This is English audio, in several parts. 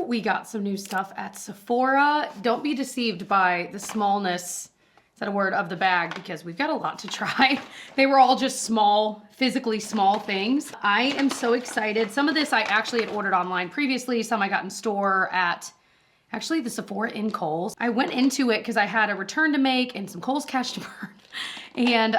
we got some new stuff at Sephora. Don't be deceived by the smallness, is that a word, of the bag, because we've got a lot to try. They were all just small, physically small things. I am so excited. Some of this I actually had ordered online previously. Some I got in store at actually the Sephora in Kohl's. I went into it because I had a return to make and some Kohl's cash to burn. And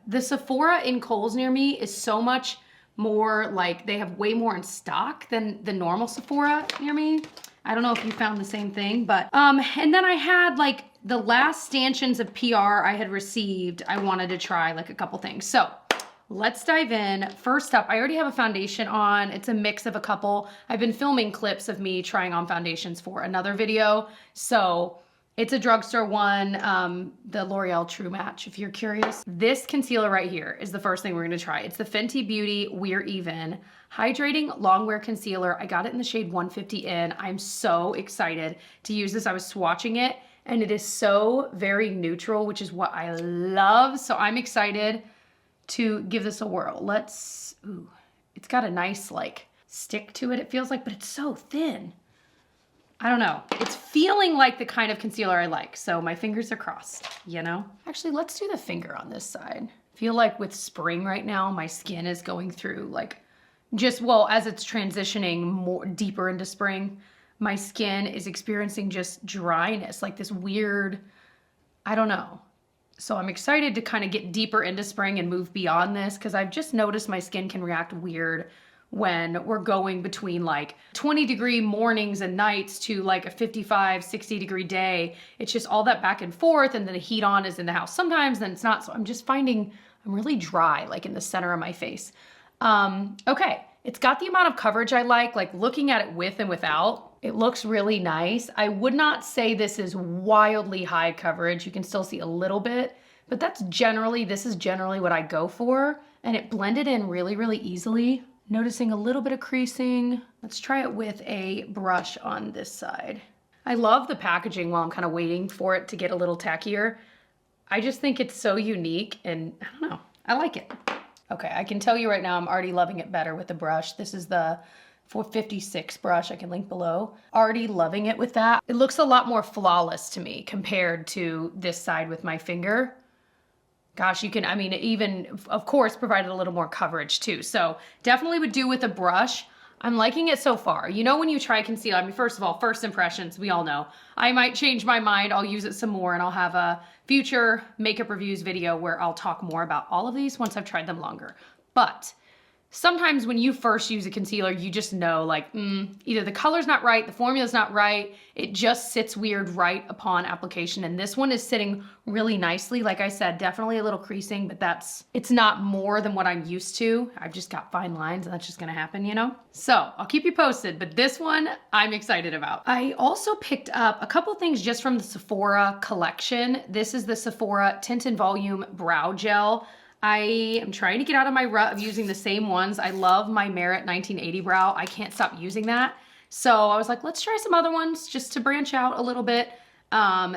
the Sephora in Kohl's near me is so much more, like, they have way more in stock than the normal Sephora near me. I don't know if you found the same thing, but, and then I had like the last stanchions of PR I had received. I wanted to try like a couple things. So let's dive in. First up, I already have a foundation on. It's a mix of a couple. I've been filming clips of me trying on foundations for another video. So it's a drugstore one, the L'Oreal True Match, if you're curious. This concealer right here is the first thing we're gonna try. It's the Fenty Beauty We're Even Hydrating Longwear Concealer. I got it in the shade 150 in. I'm so excited to use this. I was swatching it and it is so very neutral, which is what I love. So I'm excited to give this a whirl. Let's, ooh, it's got a nice like stick to it, it feels like, but it's so thin. I don't know. It's feeling like the kind of concealer I like. So my fingers are crossed, you know? Actually, let's do the finger on this side. I feel like with spring right now, my skin is going through like just, well, as it's transitioning more deeper into spring, my skin is experiencing just dryness, like this weird, I don't know. So I'm excited to kind of get deeper into spring and move beyond this because I've just noticed my skin can react weird when we're going between like 20-degree mornings and nights to like a 55, 60-degree day. It's just all that back and forth, and then the heat on is in the house sometimes, then it's not. So I'm just finding I'm really dry, like in the center of my face. Okay, it's got the amount of coverage I like looking at it with and without, it looks really nice. I would not say this is wildly high coverage. You can still see a little bit, but this is generally what I go for, and it blended in really, really easily. Noticing a little bit of creasing. Let's try it with a brush on this side. I love the packaging while I'm kind of waiting for it to get a little tackier. I just think it's so unique and I don't know, I like it. Okay, I can tell you right now I'm already loving it better with the brush. This is the 456 brush, I can link below. Already loving it with that. It looks a lot more flawless to me compared to this side with my finger. Gosh, you can, I mean, even, of course, provided a little more coverage too. So definitely would do with a brush. I'm liking it so far. You know, when you try concealer, I mean, first of all, first impressions, we all know. I might change my mind, I'll use it some more, and I'll have a future makeup reviews video where I'll talk more about all of these once I've tried them longer. But sometimes when you first use a concealer, you just know like, either the color's not right, the formula's not right, it just sits weird right upon application. And this one is sitting really nicely. Like I said, definitely a little creasing, but it's not more than what I'm used to. I've just got fine lines and that's just gonna happen, you know? So I'll keep you posted, but this one I'm excited about. I also picked up a couple things just from the Sephora collection. This is the Sephora Tint and Volume Brow Gel. I am trying to get out of my rut of using the same ones. I love my Merit 1980 brow. I can't stop using that. So I was like, let's try some other ones just to branch out a little bit.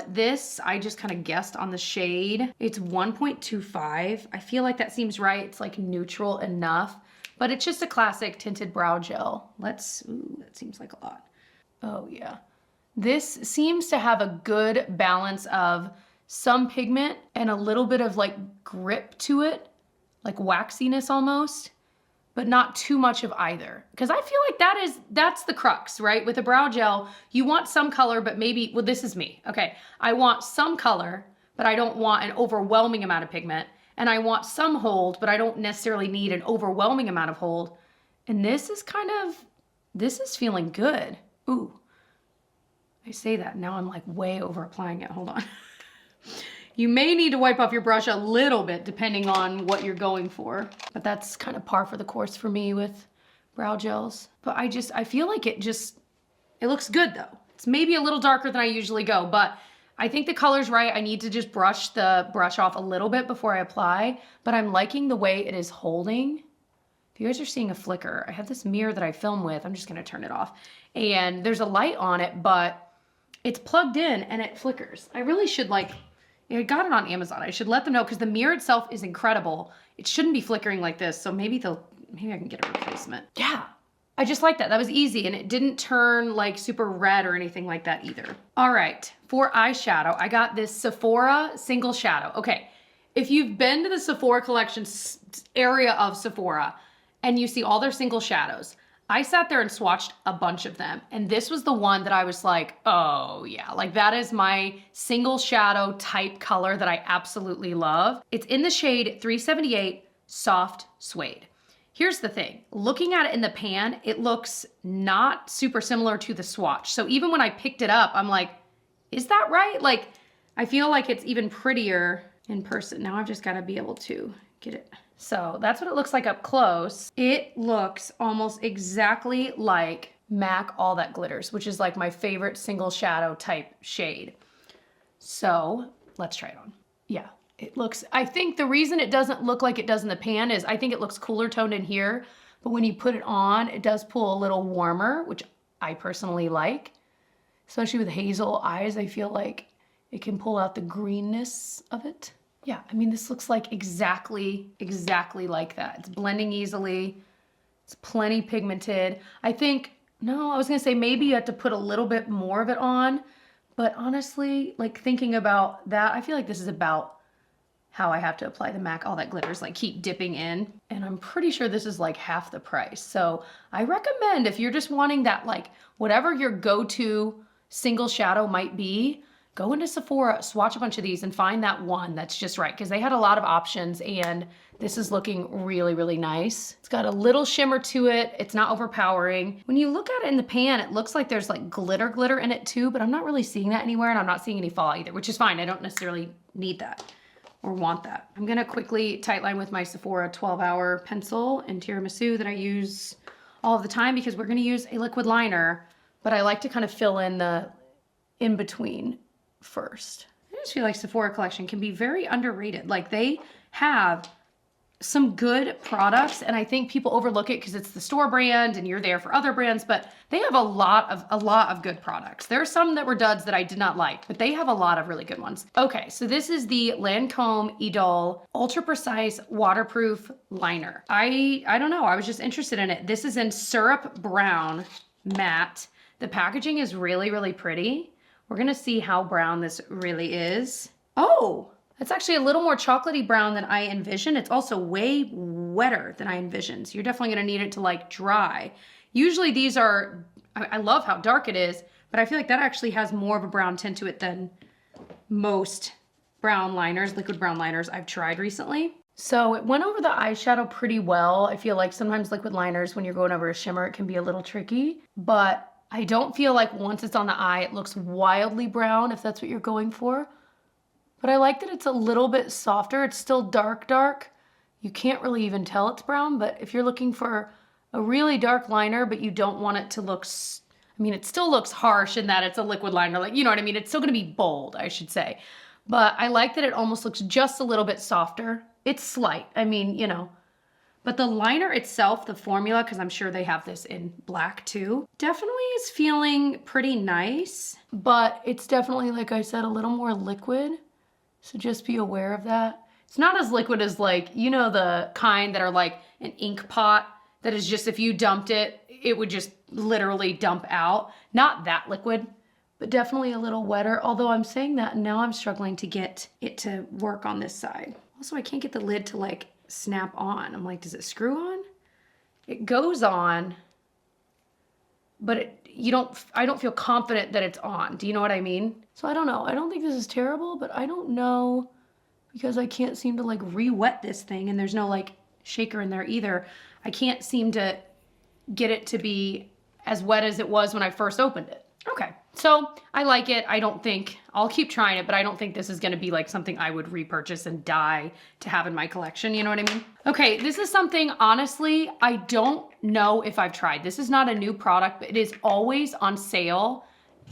This, I just kind of guessed on the shade. It's 1.25. I feel like that seems right. It's like neutral enough, but it's just a classic tinted brow gel. Ooh, that seems like a lot. Oh yeah. This seems to have a good balance of some pigment and a little bit of like grip to it, like waxiness almost, but not too much of either. Because I feel like that's the crux, right? With a brow gel, you want some color, but maybe, well, this is me, okay? I want some color, but I don't want an overwhelming amount of pigment. And I want some hold, but I don't necessarily need an overwhelming amount of hold. And this is feeling good. Ooh, I say that, now I'm like way over applying it, hold on. You may need to wipe off your brush a little bit depending on what you're going for, but that's kind of par for the course for me with brow gels. But I feel like it looks good though. It's maybe a little darker than I usually go, but I think the color's right. I need to just brush the brush off a little bit before I apply, but I'm liking the way it is holding. If you guys are seeing a flicker, I have this mirror that I film with. I'm just gonna turn it off. And there's a light on it, but it's plugged in and it flickers. I really should I got it on Amazon. I should let them know because the mirror itself is incredible. It shouldn't be flickering like this. So maybe I can get a replacement. Yeah, I just like that. That was easy, and it didn't turn like super red or anything like that either. All right, for eyeshadow, I got this Sephora single shadow. Okay, if you've been to the Sephora collection area of Sephora and you see all their single shadows, I sat there and swatched a bunch of them, and this was the one that I was like, oh yeah, like that is my single shadow type color that I absolutely love. It's in the shade 378 Soft Suede. Here's the thing, looking at it in the pan, it looks not super similar to the swatch. So even when I picked it up, I'm like, is that right? Like, I feel like it's even prettier in person. Now I've just gotta be able to get it. So that's what it looks like up close. It looks almost exactly like MAC All That Glitters, which is like my favorite single shadow type shade. So let's try it on. Yeah, it looks, I think the reason it doesn't look like it does in the pan is I think it looks cooler toned in here, but when you put it on, it does pull a little warmer, which I personally like. Especially with hazel eyes, I feel like it can pull out the greenness of it. Yeah, I mean, this looks like exactly like that. It's blending easily. It's plenty pigmented. I think, no, I was gonna say maybe you have to put a little bit more of it on, but honestly, like thinking about that, I feel like this is about how I have to apply the MAC All That Glitters, like keep dipping in. And I'm pretty sure this is like half the price. So I recommend if you're just wanting that, like whatever your go-to single shadow might be, go into Sephora, swatch a bunch of these and find that one that's just right, because they had a lot of options and this is looking really, really nice. It's got a little shimmer to it. It's not overpowering. When you look at it in the pan, it looks like there's like glitter in it too, but I'm not really seeing that anywhere and I'm not seeing any fall either, which is fine. I don't necessarily need that or want that. I'm gonna quickly tightline with my Sephora 12-hour pencil in Tiramisu that I use all of the time because we're gonna use a liquid liner, but I like to kind of fill in the in-between first. I just feel like Sephora collection can be very underrated. Like they have some good products and I think people overlook it because it's the store brand and you're there for other brands, but they have a lot of good products. There are some that were duds that I did not like, but they have a lot of really good ones. Okay, so this is the Lancome Idole Ultra Precise Waterproof Liner. I don't know, I was just interested in it. This is in Syrup Brown Matte. The packaging is really, really pretty. We're gonna see how brown this really is. Oh, it's actually a little more chocolatey brown than I envisioned. It's also way wetter than I envisioned. So you're definitely gonna need it to like dry. Usually these are, I love how dark it is, but I feel like that actually has more of a brown tint to it than most brown liners, liquid brown liners I've tried recently. So it went over the eyeshadow pretty well. I feel like sometimes liquid liners, when you're going over a shimmer, it can be a little tricky, but I don't feel like once it's on the eye, it looks wildly brown, if that's what you're going for. But I like that it's a little bit softer. It's still dark. You can't really even tell it's brown, but if you're looking for a really dark liner, but you don't want it to look, I mean, it still looks harsh in that it's a liquid liner, like, you know what I mean? It's still gonna be bold, I should say. But I like that it almost looks just a little bit softer. It's slight, I mean, you know. But the liner itself, the formula, because I'm sure they have this in black too, definitely is feeling pretty nice, but it's definitely, like I said, a little more liquid. So just be aware of that. It's not as liquid as like, you know, the kind that are like an ink pot that is just, if you dumped it, it would just literally dump out. Not that liquid, but definitely a little wetter. Although I'm saying that and now I'm struggling to get it to work on this side. Also, I can't get the lid to like snap on. I'm like, does it screw on? It goes on, but I don't feel confident that it's on. Do you know what I mean? So I don't know. I don't think this is terrible, but I don't know because I can't seem to like re-wet this thing and there's no like shaker in there either. I can't seem to get it to be as wet as it was when I first opened it. Okay, so I like it. I'll keep trying it, but I don't think this is gonna be like something I would repurchase and die to have in my collection, you know what I mean? Okay, this is something, honestly, I don't know if I've tried. This is not a new product, but it is always on sale.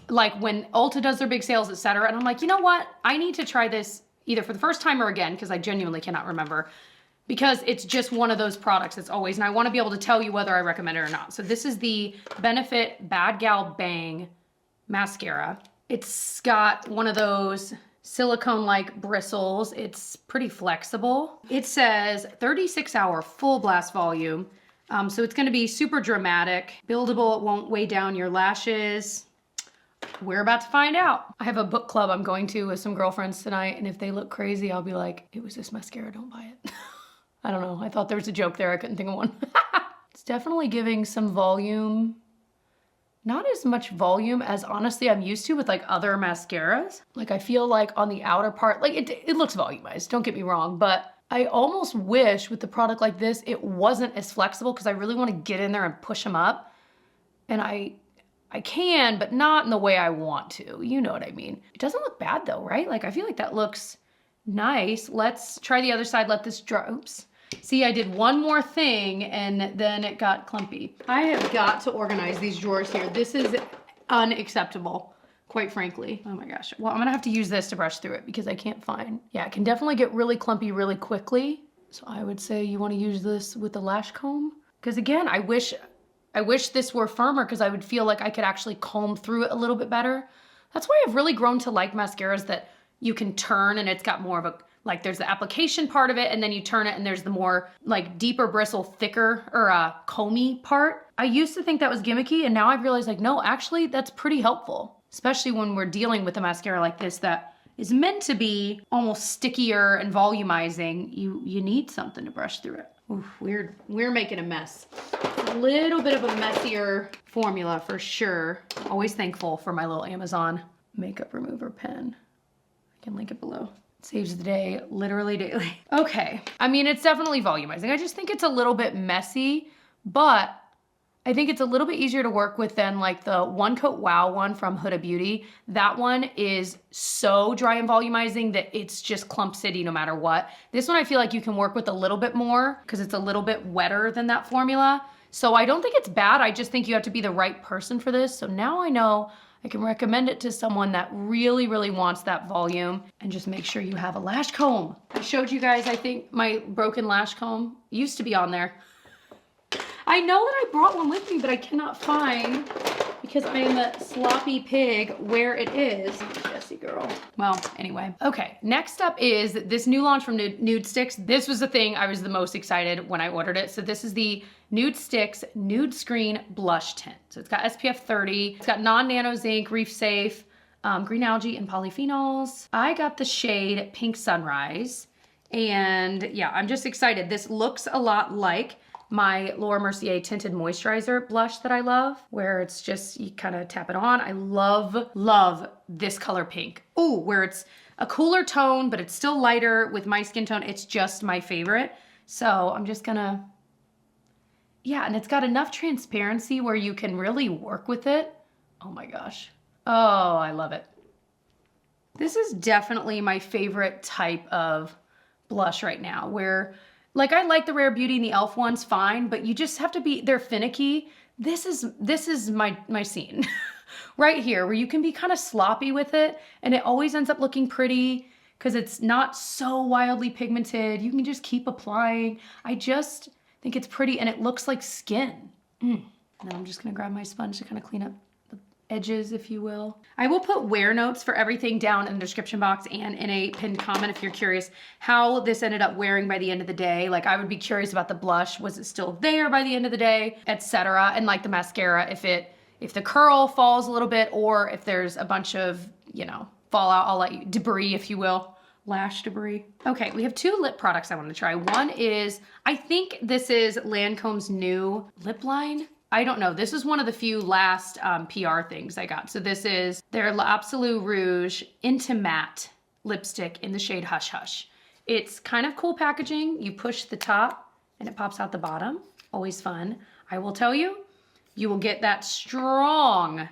Like when Ulta does their big sales, etc. And I'm like, you know what? I need to try this either for the first time or again, because I genuinely cannot remember. Because it's just one of those products that's always, and I wanna be able to tell you whether I recommend it or not. So this is the Benefit Bad Gal Bang mascara. It's got one of those silicone-like bristles. It's pretty flexible. It says 36-hour full blast volume, So it's gonna be super dramatic, buildable, it won't weigh down your lashes. We're about to find out. I have a book club I'm going to with some girlfriends tonight, and if they look crazy, I'll be like, it was this mascara, don't buy it. I don't know, I thought there was a joke there, I couldn't think of one. It's definitely giving some volume. Not as much volume as honestly I'm used to with like other mascaras. Like I feel like on the outer part, like it looks volumized, don't get me wrong, but I almost wish with the product like this, it wasn't as flexible because I really want to get in there and push them up. And I can, but not in the way I want to. You know what I mean? It doesn't look bad though, right? Like I feel like that looks nice. Let's try the other side, let this dry. Oops. See, I did one more thing and then it got clumpy. I have got to organize these drawers here. This is unacceptable, quite frankly. Oh my gosh. Well, I'm gonna have to use this to brush through it because I can't find. Yeah, it can definitely get really clumpy really quickly. So I would say you wanna use this with the lash comb. Because again, I wish this were firmer because I would feel like I could actually comb through it a little bit better. That's why I've really grown to like mascaras that you can turn and it's got more of a, like there's the application part of it and then you turn it and there's the more like deeper bristle, thicker or comby part. I used to think that was gimmicky and now I've realized like, no, actually that's pretty helpful. Especially when we're dealing with a mascara like this that is meant to be almost stickier and volumizing. You need something to brush through it. Oof, we're making a mess. A little bit of a messier formula for sure. Always thankful for my little Amazon makeup remover pen. I can link it below. Saves the day literally daily. Okay, I mean, it's definitely volumizing. I just think it's a little bit messy, but I think it's a little bit easier to work with than like the One Coat Wow one from Huda Beauty. That one is so dry and volumizing that it's just clump city no matter what. This one I feel like you can work with a little bit more because it's a little bit wetter than that formula. So I don't think it's bad. I just think you have to be the right person for this. So now I know I can recommend it to someone that really, really wants that volume, and just make sure you have a lash comb. I showed you guys, I think my broken lash comb used to be on there. I know that I brought one with me, but I cannot find, because I am a sloppy pig, where it is. Jessie girl. Well, anyway. Okay, next up is this new launch from Nudestix. This was the thing I was the most excited when I ordered it. So this is the Nudestix Nudescreen Blush Tint. So it's got SPF 30. It's got non-nano zinc, reef safe, green algae, and polyphenols. I got the shade Pink Sunrise. And yeah, I'm just excited. This looks a lot like my Laura Mercier Tinted Moisturizer blush that I love, where it's just, you kind of tap it on. I love this color pink. Ooh, where it's a cooler tone, but it's still lighter with my skin tone. It's just my favorite. So I'm just gonna, yeah, and it's got enough transparency where you can really work with it. Oh my gosh. Oh, I love it. This is definitely my favorite type of blush right now, where like I like the Rare Beauty and the e.l.f. ones fine, but you just have to be, they're finicky. This is my scene right here, where you can be kind of sloppy with it and it always ends up looking pretty because it's not so wildly pigmented. You can just keep applying. I just think it's pretty and it looks like skin. Now I'm just gonna grab my sponge to kind of clean up the edges, if you will. I will put wear notes for everything down in the description box and in a pinned comment if you're curious how this ended up wearing by the end of the day. Like I would be curious about the blush. Was it still there by the end of the day, etc. And like the mascara, if the curl falls a little bit or if there's a bunch of, you know, fallout, I'll let you, debris, if you will. Lash debris. Okay, we have two lip products I want to try. One is, I think this is Lancome's new lip line. I don't know. This is one of the few last PR things I got. So this is their L'Absolu Rouge Intimatte lipstick in the shade Hush Hush. It's kind of cool packaging. You push the top and it pops out the bottom. Always fun. I will tell you, you will get that strong,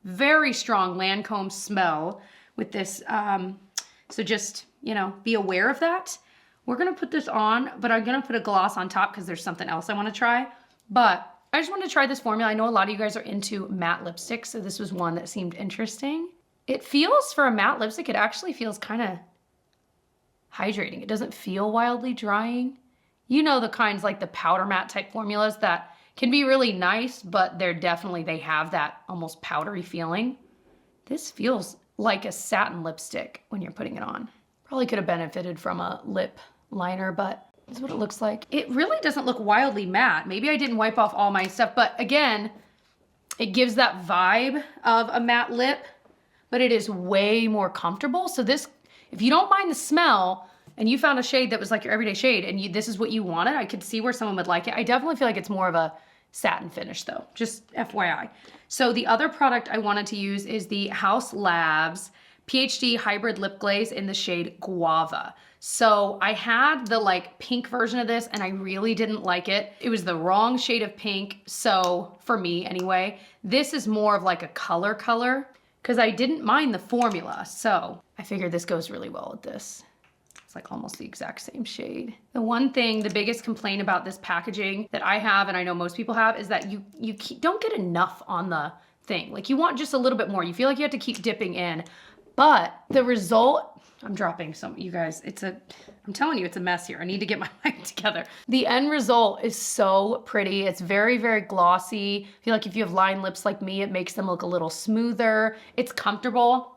very strong Lancome smell with this. So just, you know, be aware of that. We're gonna put this on, but I'm gonna put a gloss on top because there's something else I wanna try. But I just wanted to try this formula. I know a lot of you guys are into matte lipsticks, so this was one that seemed interesting. It feels, for a matte lipstick, it actually feels kind of hydrating. It doesn't feel wildly drying. You know the kinds like the powder matte type formulas that can be really nice, but they have that almost powdery feeling. This feels like a satin lipstick when you're putting it on. Probably could have benefited from a lip liner, but This is what it looks like. It really doesn't look wildly matte. Maybe I didn't wipe off all my stuff, but again, it gives that vibe of a matte lip, but it is way more comfortable. So this, if you don't mind the smell and you found a shade that was like your everyday shade and this is what you wanted, I could see where someone would like it. I definitely feel like it's more of a satin finish though, just FYI. So the other product I wanted to use is the Haus Labs PHD Hybrid Lip Glaze in the shade Guava. So I had the like pink version of this and I really didn't like it. It was the wrong shade of pink. So for me anyway, this is more of like a color because I didn't mind the formula. So I figured this goes really well with this. It's like almost the exact same shade. The one thing, the biggest complaint about this packaging that I have, and I know most people have, is that you don't get enough on the thing. Like you want just a little bit more. You feel like you have to keep dipping in. But the result, I'm dropping some, you guys, I'm telling you, it's a mess here. I need to get my life together. The end result is so pretty. It's very, very glossy. I feel like if you have lined lips like me, it makes them look a little smoother. It's comfortable.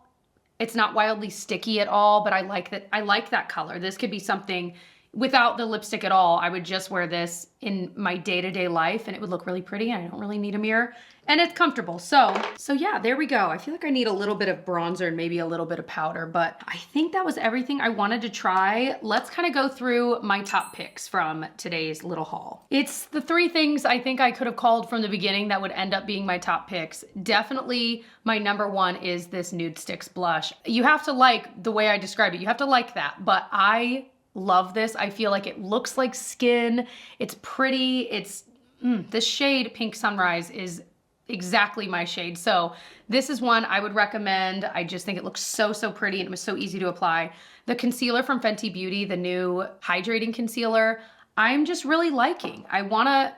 It's not wildly sticky at all, but I like that color. This could be something without the lipstick at all. I would just wear this in my day-to-day life and it would look really pretty and I don't really need a mirror and it's comfortable. So yeah, there we go. I feel like I need a little bit of bronzer and maybe a little bit of powder, but I think that was everything I wanted to try. Let's kind of go through my top picks from today's little haul. It's the 3 things I think I could have called from the beginning that would end up being my top picks. Definitely my number 1 is this Nudestix blush. You have to like the way I describe it. You have to like that, but I love this. I feel like it looks like skin. It's pretty. It's this shade Pink Sunrise is exactly my shade. So this is one I would recommend. I just think it looks so pretty and it was so easy to apply. The concealer from Fenty Beauty, the new hydrating concealer, I'm just really liking. I'm gonna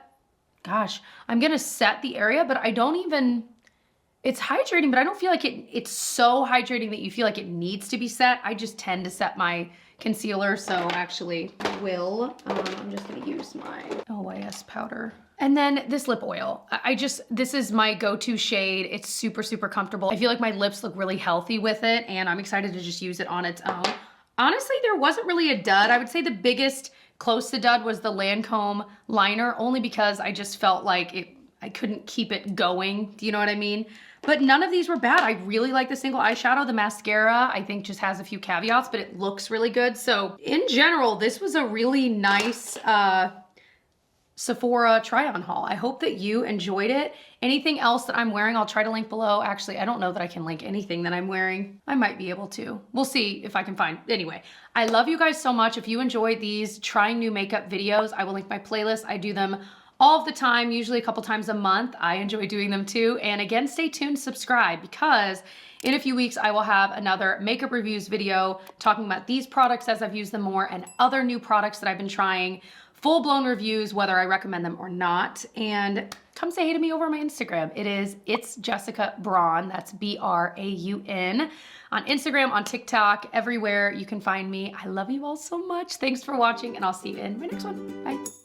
set the area, but I don't even, it's hydrating, but I don't feel like it's so hydrating that you feel like it needs to be set. I just tend to set my concealer, so actually I will. I'm just gonna use my LYS powder. And then this lip oil. This is my go-to shade. It's super comfortable. I feel like my lips look really healthy with it and I'm excited to just use it on its own. Honestly, there wasn't really a dud. I would say the biggest close to dud was the Lancome liner, only because I just felt like I couldn't keep it going. Do you know what I mean? But none of these were bad. I really like the single eyeshadow. The mascara, I think, just has a few caveats, but it looks really good. So in general, this was a really nice Sephora try-on haul. I hope that you enjoyed it. Anything else that I'm wearing, I'll try to link below. Actually, I don't know that I can link anything that I'm wearing. I might be able to. We'll see if I can find. Anyway, I love you guys so much. If you enjoyed these trying new makeup videos, I will link my playlist. I do them all of the time, usually a couple times a month. I enjoy doing them too. And again, stay tuned, subscribe, because in a few weeks, I will have another makeup reviews video talking about these products as I've used them more and other new products that I've been trying, full-blown reviews, whether I recommend them or not. And come say hey to me over on my Instagram. It's Jessica Braun, that's B-R-A-U-N. On Instagram, on TikTok, everywhere you can find me. I love you all so much. Thanks for watching and I'll see you in my next one. Bye.